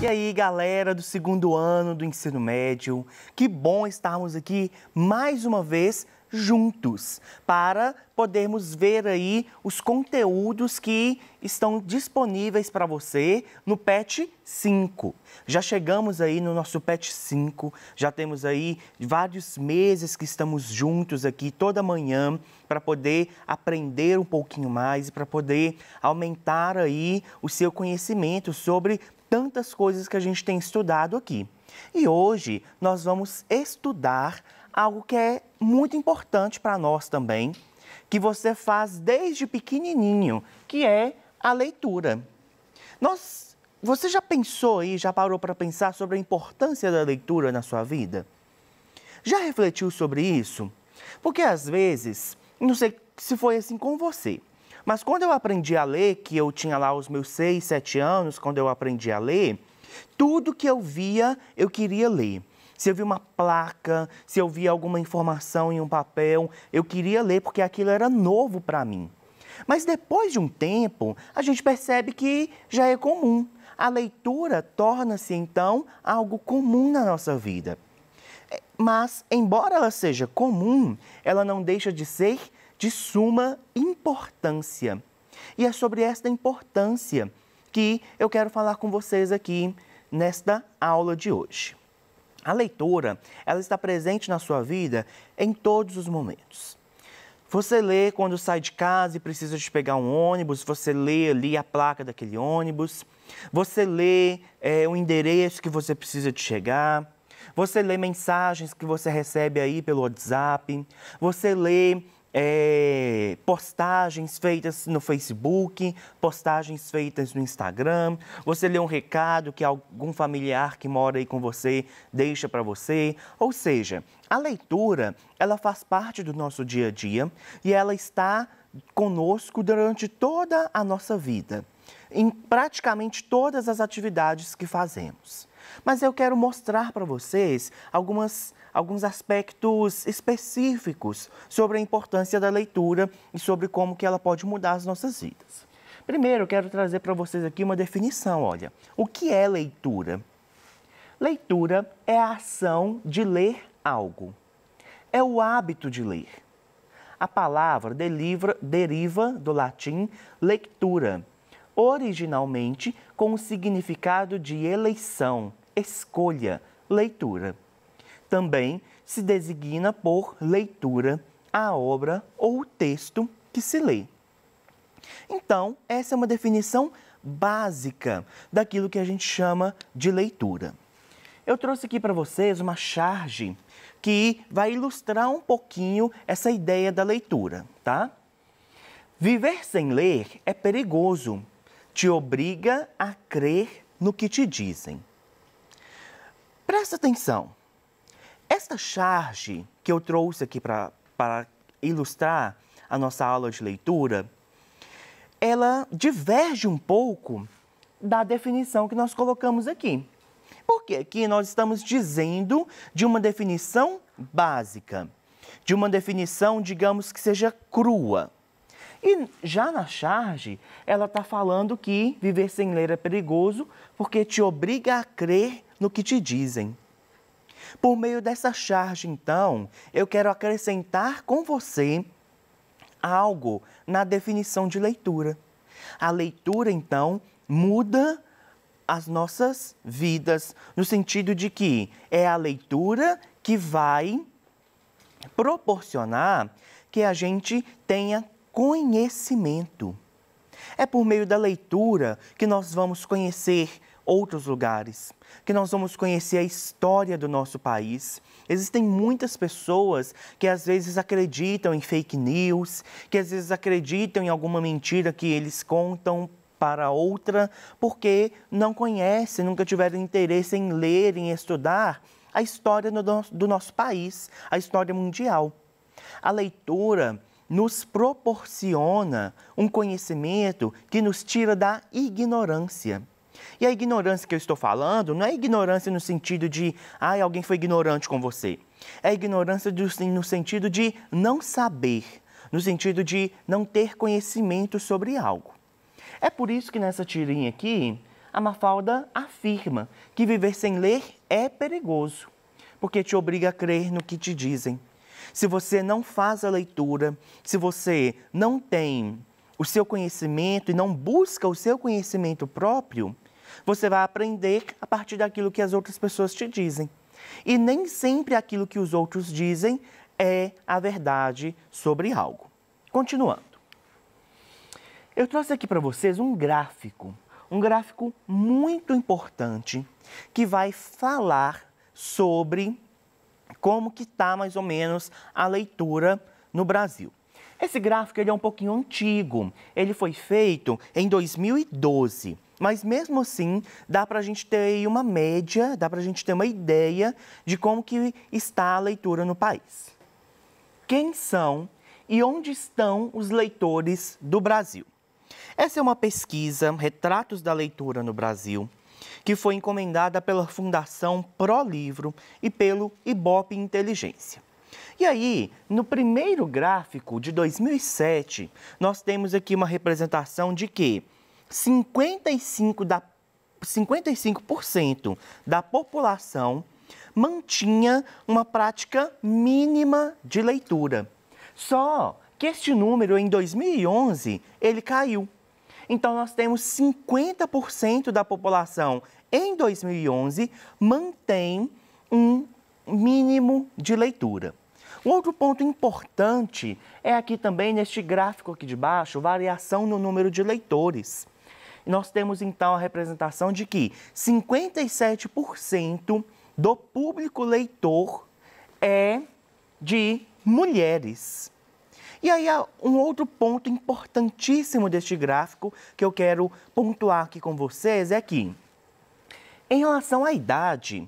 E aí, galera do segundo ano do ensino médio, que bom estarmos aqui mais uma vez juntos para podermos ver aí os conteúdos que estão disponíveis para você no PET 5. Já chegamos aí no nosso PET 5, já temos aí vários meses que estamos juntos aqui toda manhã para poder aprender um pouquinho mais e para poder aumentar aí o seu conhecimento sobre tantas coisas que a gente tem estudado aqui. E hoje nós vamos estudar algo que é muito importante para nós também, que você faz desde pequenininho, que é a leitura. Você já pensou aí, já parou para pensar sobre a importância da leitura na sua vida? Já refletiu sobre isso? Porque às vezes, não sei se foi assim com você, mas quando eu aprendi a ler, que eu tinha lá os meus 6, 7 anos, quando eu aprendi a ler, tudo que eu via, eu queria ler. Se eu via uma placa, se eu via alguma informação em um papel, eu queria ler porque aquilo era novo para mim. Mas depois de um tempo, a gente percebe que já é comum. A leitura torna-se, então, algo comum na nossa vida. Mas, embora ela seja comum, ela não deixa de ser de suma importância. E é sobre esta importância que eu quero falar com vocês aqui nesta aula de hoje. A leitura, ela está presente na sua vida em todos os momentos. Você lê quando sai de casa e precisa de pegar um ônibus, você lê ali a placa daquele ônibus, você lê o endereço que você precisa de chegar, você lê mensagens que você recebe aí pelo WhatsApp, você lê postagens feitas no Facebook, postagens feitas no Instagram, você lê um recado que algum familiar que mora aí com você deixa para você. Ou seja, a leitura, ela faz parte do nosso dia a dia e ela está conosco durante toda a nossa vida, em praticamente todas as atividades que fazemos. Mas eu quero mostrar para vocês alguns aspectos específicos sobre a importância da leitura e sobre como que ela pode mudar as nossas vidas. Primeiro, eu quero trazer para vocês aqui uma definição, olha. O que é leitura? Leitura é a ação de ler algo. É o hábito de ler. A palavra deriva do latim lectura, originalmente com o significado de eleição, escolha, leitura. Também se designa por leitura a obra ou o texto que se lê. Então, essa é uma definição básica daquilo que a gente chama de leitura. Eu trouxe aqui para vocês uma charge que vai ilustrar um pouquinho essa ideia da leitura, tá? Viver sem ler é perigoso, te obriga a crer no que te dizem. Presta atenção. Esta charge que eu trouxe aqui para ilustrar a nossa aula de leitura, ela diverge um pouco da definição que nós colocamos aqui. Porque aqui nós estamos dizendo de uma definição básica, de uma definição, digamos, que seja crua. E já na charge, ela está falando que viver sem ler é perigoso porque te obriga a crer no que te dizem. Por meio dessa charge, então, eu quero acrescentar com você algo na definição de leitura. A leitura, então, muda as nossas vidas, no sentido de que é a leitura que vai proporcionar que a gente tenha conhecimento. É por meio da leitura que nós vamos conhecer outros lugares, que nós vamos conhecer a história do nosso país. Existem muitas pessoas que às vezes acreditam em fake news, que às vezes acreditam em alguma mentira que eles contam para outra, porque não conhecem, nunca tiveram interesse em ler, em estudar a história do nosso país, a história mundial. A leitura nos proporciona um conhecimento que nos tira da ignorância. E a ignorância que eu estou falando não é ignorância no sentido de alguém foi ignorante com você. É ignorância no sentido de não saber, no sentido de não ter conhecimento sobre algo. É por isso que nessa tirinha aqui, a Mafalda afirma que viver sem ler é perigoso, porque te obriga a crer no que te dizem. Se você não faz a leitura, se você não tem o seu conhecimento e não busca o seu conhecimento próprio, você vai aprender a partir daquilo que as outras pessoas te dizem. E nem sempre aquilo que os outros dizem é a verdade sobre algo. Continuando. Eu trouxe aqui para vocês um gráfico muito importante que vai falar sobre como que está mais ou menos a leitura no Brasil. Esse gráfico ele é um pouquinho antigo, ele foi feito em 2012, mas mesmo assim dá para a gente ter uma média, dá para a gente ter uma ideia de como que está a leitura no país. Quem são e onde estão os leitores do Brasil? Essa é uma pesquisa, Retratos da Leitura no Brasil, que foi encomendada pela Fundação ProLivro e pelo Ibope Inteligência. E aí, no primeiro gráfico de 2007, nós temos aqui uma representação de que 55% da população mantinha uma prática mínima de leitura. Só que este número, em 2011, ele caiu. Então, nós temos 50% da população em 2011 mantém um mínimo de leitura. Um outro ponto importante é aqui também, neste gráfico aqui de baixo, variação no número de leitores. E nós temos, então, a representação de que 57% do público leitor é de mulheres. E aí, um outro ponto importantíssimo deste gráfico que eu quero pontuar aqui com vocês é que, em relação à idade,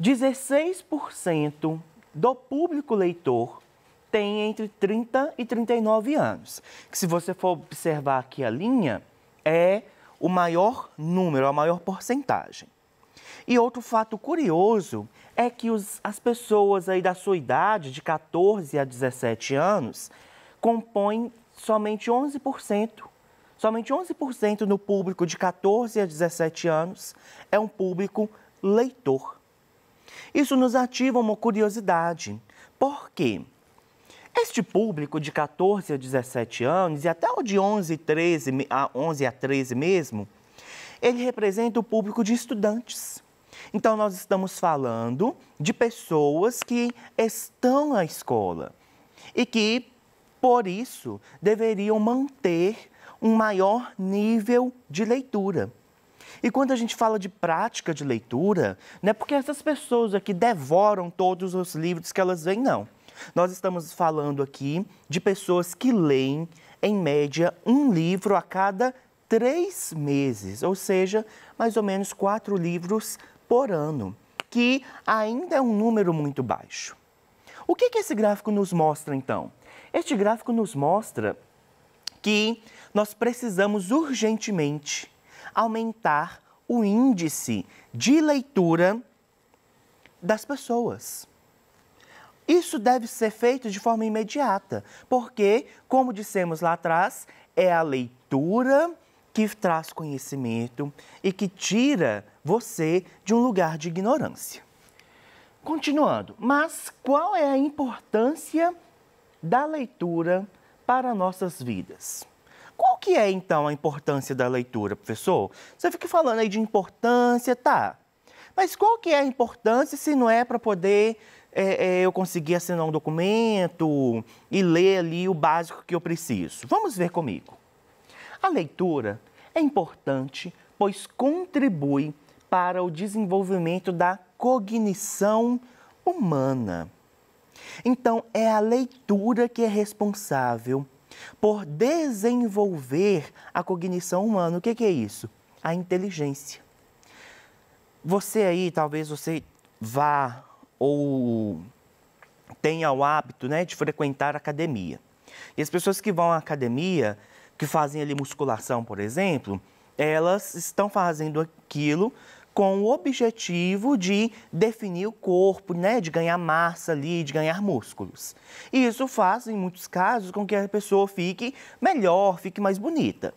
16% do público leitor tem entre 30 e 39 anos. Que, se você for observar aqui a linha, é o maior número, a maior porcentagem. E outro fato curioso é que as pessoas aí da sua idade, de 14 a 17 anos, compõem somente 11%. Somente 11% no público de 14 a 17 anos é um público leitor. Isso nos ativa uma curiosidade. Por quê? Este público de 14 a 17 anos, e até o de 11 a 13 mesmo, ele representa o público de estudantes. Então, nós estamos falando de pessoas que estão na escola e que, por isso, deveriam manter um maior nível de leitura. E quando a gente fala de prática de leitura, não é porque essas pessoas aqui devoram todos os livros que elas veem, não. Nós estamos falando aqui de pessoas que leem, em média, um livro a cada 3 meses, ou seja, mais ou menos 4 livros por ano, que ainda é um número muito baixo. O que esse gráfico nos mostra, então? Este gráfico nos mostra que nós precisamos urgentemente aumentar o índice de leitura das pessoas. Isso deve ser feito de forma imediata, porque, como dissemos lá atrás, é a leitura que traz conhecimento e que tira você de um lugar de ignorância. Continuando, mas qual é a importância da leitura para nossas vidas? Qual que é, então, a importância da leitura, professor? Você fica falando aí de importância, tá? Mas qual que é a importância se não é para poder eu conseguir assinar um documento e ler ali o básico que eu preciso? Vamos ver comigo. A leitura é importante, pois contribui para o desenvolvimento da cognição humana. Então, é a leitura que é responsável por desenvolver a cognição humana. O que é isso? A inteligência. Você aí, talvez você vá ou tenha o hábito, né, de frequentar a academia. E as pessoas que vão à academia, que fazem ali musculação, por exemplo, elas estão fazendo aquilo com o objetivo de definir o corpo, né, de ganhar massa ali, de ganhar músculos. E isso faz, em muitos casos, com que a pessoa fique melhor, fique mais bonita.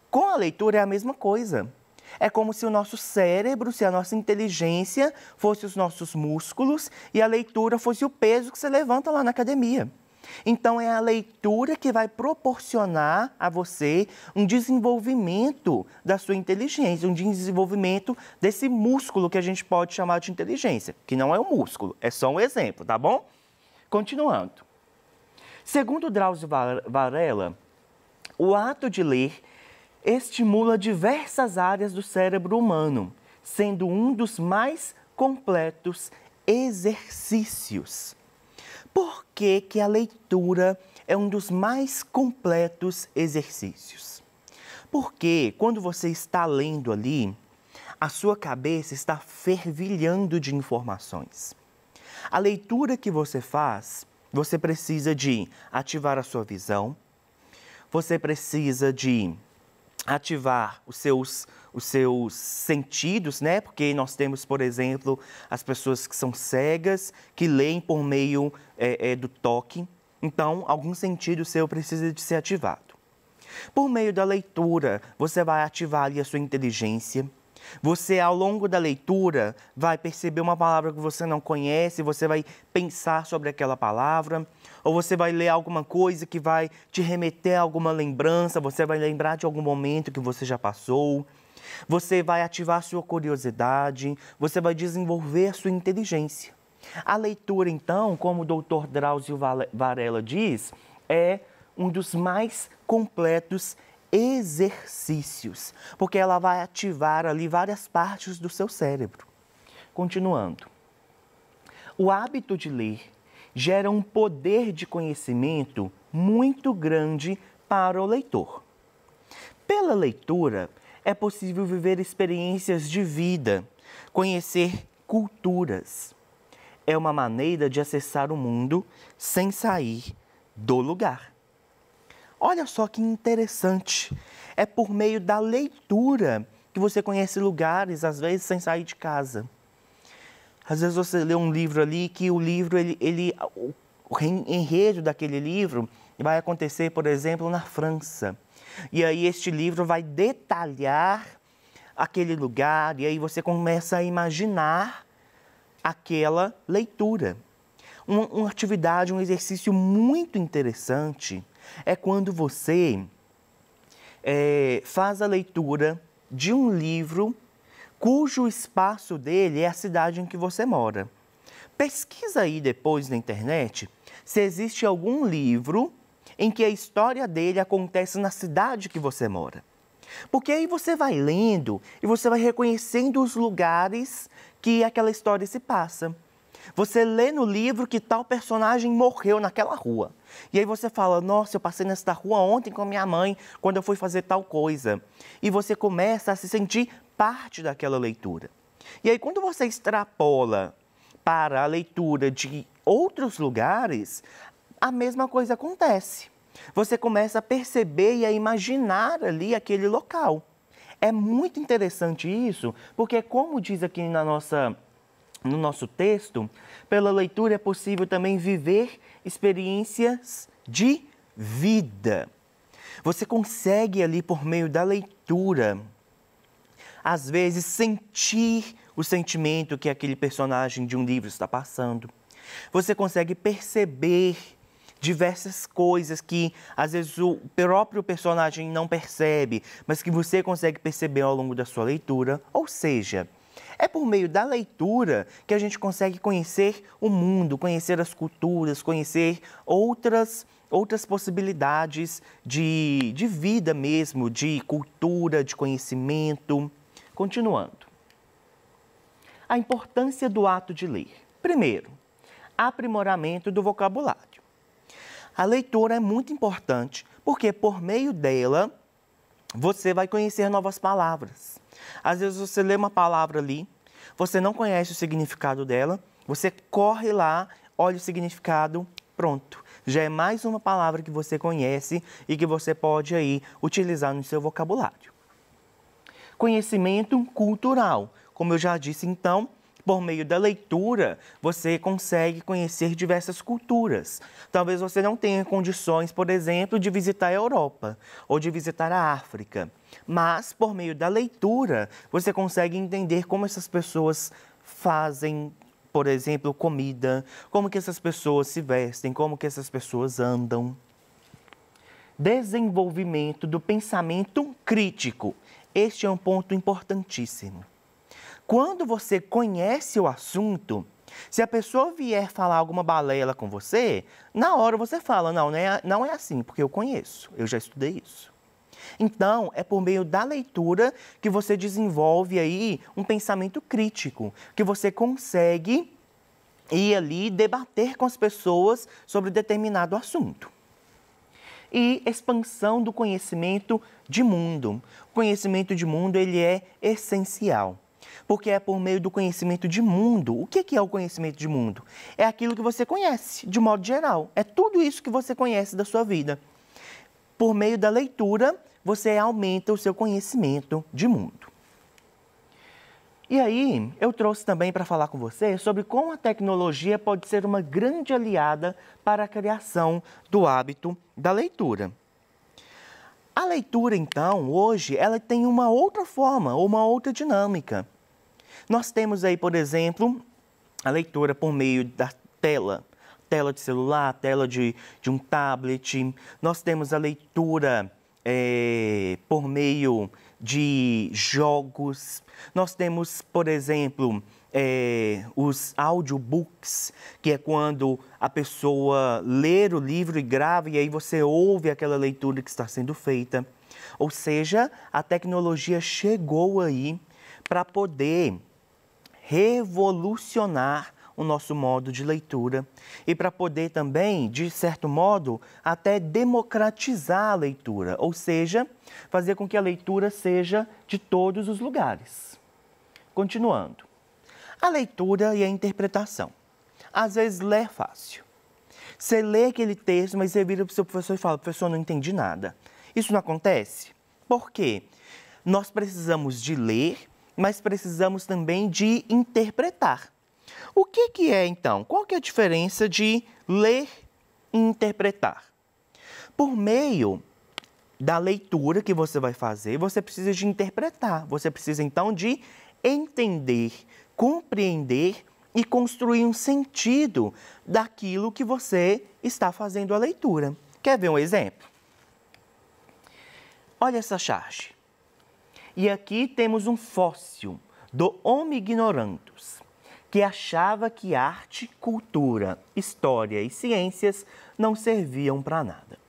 Com a leitura é a mesma coisa. É como se o nosso cérebro, se a nossa inteligência fosse os nossos músculos e a leitura fosse o peso que você levanta lá na academia. Então, é a leitura que vai proporcionar a você um desenvolvimento da sua inteligência, um desenvolvimento desse músculo que a gente pode chamar de inteligência, que não é um músculo, é só um exemplo, tá bom? Continuando. Segundo Drauzio Varela, o ato de ler estimula diversas áreas do cérebro humano, sendo um dos mais completos exercícios. Por que que a leitura é um dos mais completos exercícios? Porque quando você está lendo ali, a sua cabeça está fervilhando de informações. A leitura que você faz, você precisa de ativar a sua visão, você precisa de ativar os seus sentidos, né? Porque nós temos, por exemplo, as pessoas que são cegas, que leem por meio do toque. Então, algum sentido seu precisa de ser ativado. Por meio da leitura, você vai ativar ali a sua inteligência. Você, ao longo da leitura, vai perceber uma palavra que você não conhece, você vai pensar sobre aquela palavra, ou você vai ler alguma coisa que vai te remeter a alguma lembrança, você vai lembrar de algum momento que você já passou, você vai ativar a sua curiosidade, você vai desenvolver a sua inteligência. A leitura, então, como o Dr. Drauzio Varela diz, é um dos mais completos exercícios, porque ela vai ativar ali várias partes do seu cérebro. Continuando. O hábito de ler gera um poder de conhecimento muito grande para o leitor. Pela leitura, é possível viver experiências de vida, conhecer culturas. É uma maneira de acessar o mundo sem sair do lugar. Olha só que interessante, é por meio da leitura que você conhece lugares, às vezes sem sair de casa. Às vezes você lê um livro ali que o livro, o enredo daquele livro vai acontecer, por exemplo, na França. E aí este livro vai detalhar aquele lugar e aí você começa a imaginar aquela leitura. Uma atividade, um exercício muito interessante é quando você faz a leitura de um livro cujo espaço dele é a cidade em que você mora. Pesquisa aí depois na internet se existe algum livro em que a história dele acontece na cidade que você mora. Porque aí você vai lendo e você vai reconhecendo os lugares que aquela história se passa. Você lê no livro que tal personagem morreu naquela rua. E aí você fala, nossa, eu passei nesta rua ontem com a minha mãe, quando eu fui fazer tal coisa. E você começa a se sentir parte daquela leitura. E aí quando você extrapola para a leitura de outros lugares, a mesma coisa acontece. Você começa a perceber e a imaginar ali aquele local. É muito interessante isso, porque como diz aqui no nosso texto, pela leitura é possível também viver experiências de vida. Você consegue ali, por meio da leitura, às vezes sentir o sentimento que aquele personagem de um livro está passando. Você consegue perceber diversas coisas que, às vezes, o próprio personagem não percebe, mas que você consegue perceber ao longo da sua leitura. Ou seja, é por meio da leitura que a gente consegue conhecer o mundo, conhecer as culturas, conhecer outras possibilidades de vida mesmo, de cultura, de conhecimento. Continuando. A importância do ato de ler. Primeiro, aprimoramento do vocabulário. A leitura é muito importante porque, por meio dela, você vai conhecer novas palavras. Às vezes você lê uma palavra ali, você não conhece o significado dela, você corre lá, olha o significado, pronto. Já é mais uma palavra que você conhece e que você pode aí utilizar no seu vocabulário. Conhecimento cultural. Como eu já disse, então, Por meio da leitura, você consegue conhecer diversas culturas. Talvez você não tenha condições, por exemplo, de visitar a Europa ou de visitar a África. Mas, por meio da leitura, você consegue entender como essas pessoas fazem, por exemplo, comida, como que essas pessoas se vestem, como que essas pessoas andam. Desenvolvimento do pensamento crítico. Este é um ponto importantíssimo. Quando você conhece o assunto, se a pessoa vier falar alguma balela com você, na hora você fala, não é assim, porque eu conheço, eu já estudei isso. Então, é por meio da leitura que você desenvolve aí um pensamento crítico, que você consegue ir ali debater com as pessoas sobre determinado assunto. E expansão do conhecimento de mundo. O conhecimento de mundo, ele é essencial, porque é por meio do conhecimento de mundo. O que é o conhecimento de mundo? É aquilo que você conhece, de modo geral. É tudo isso que você conhece da sua vida. Por meio da leitura, você aumenta o seu conhecimento de mundo. E aí, eu trouxe também para falar com você sobre como a tecnologia pode ser uma grande aliada para a criação do hábito da leitura. A leitura, então, hoje, ela tem uma outra forma, uma outra dinâmica. Nós temos aí, por exemplo, a leitura por meio da tela de celular, tela de um tablet. Nós temos a leitura por meio de jogos. Nós temos, por exemplo, os audiobooks, que é quando a pessoa lê o livro e grava, e aí você ouve aquela leitura que está sendo feita. Ou seja, a tecnologia chegou aí para poder revolucionar o nosso modo de leitura e para poder também, de certo modo, até democratizar a leitura, ou seja, fazer com que a leitura seja de todos os lugares. Continuando, a leitura e a interpretação. Às vezes, ler é fácil. Você lê aquele texto, mas você vira para o seu professor e fala, professor, não entendi nada. Isso não acontece? Por quê? Nós precisamos de ler, mas precisamos também de interpretar. O que é, então? Qual que é a diferença de ler e interpretar? Por meio da leitura que você vai fazer, você precisa de interpretar. Você precisa, então, de entender, compreender e construir um sentido daquilo que você está fazendo a leitura. Quer ver um exemplo? Olha essa charge. E aqui temos um fóssil do Homo ignorantus, que achava que arte, cultura, história e ciências não serviam para nada.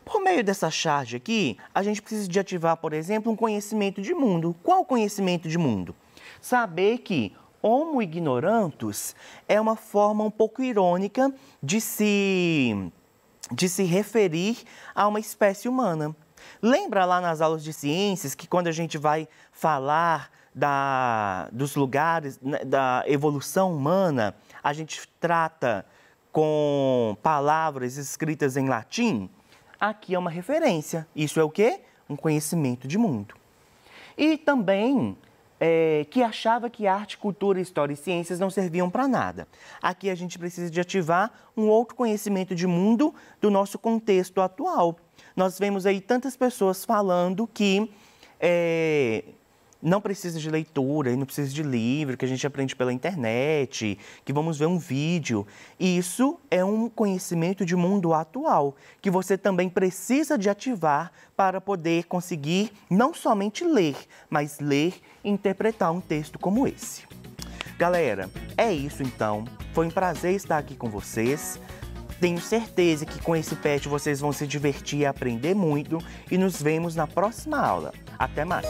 Por meio dessa charge aqui, a gente precisa de ativar, por exemplo, um conhecimento de mundo. Qual conhecimento de mundo? Saber que Homo ignorantus é uma forma um pouco irônica de se referir a uma espécie humana. Lembra lá nas aulas de ciências que quando a gente vai falar dos lugares, da evolução humana, a gente trata com palavras escritas em latim? Aqui é uma referência. Isso é o quê? Um conhecimento de mundo. E também que achava que arte, cultura, história e ciências não serviam para nada. Aqui a gente precisa de ativar um outro conhecimento de mundo do nosso contexto atual. Nós vemos aí tantas pessoas falando que não precisa de leitura, não precisa de livro, que a gente aprende pela internet, que vamos ver um vídeo. Isso é um conhecimento de mundo atual, que você também precisa de ativar para poder conseguir não somente ler, mas ler e interpretar um texto como esse. Galera, é isso então. Foi um prazer estar aqui com vocês. Tenho certeza que com esse PET vocês vão se divertir e aprender muito. E nos vemos na próxima aula. Até mais!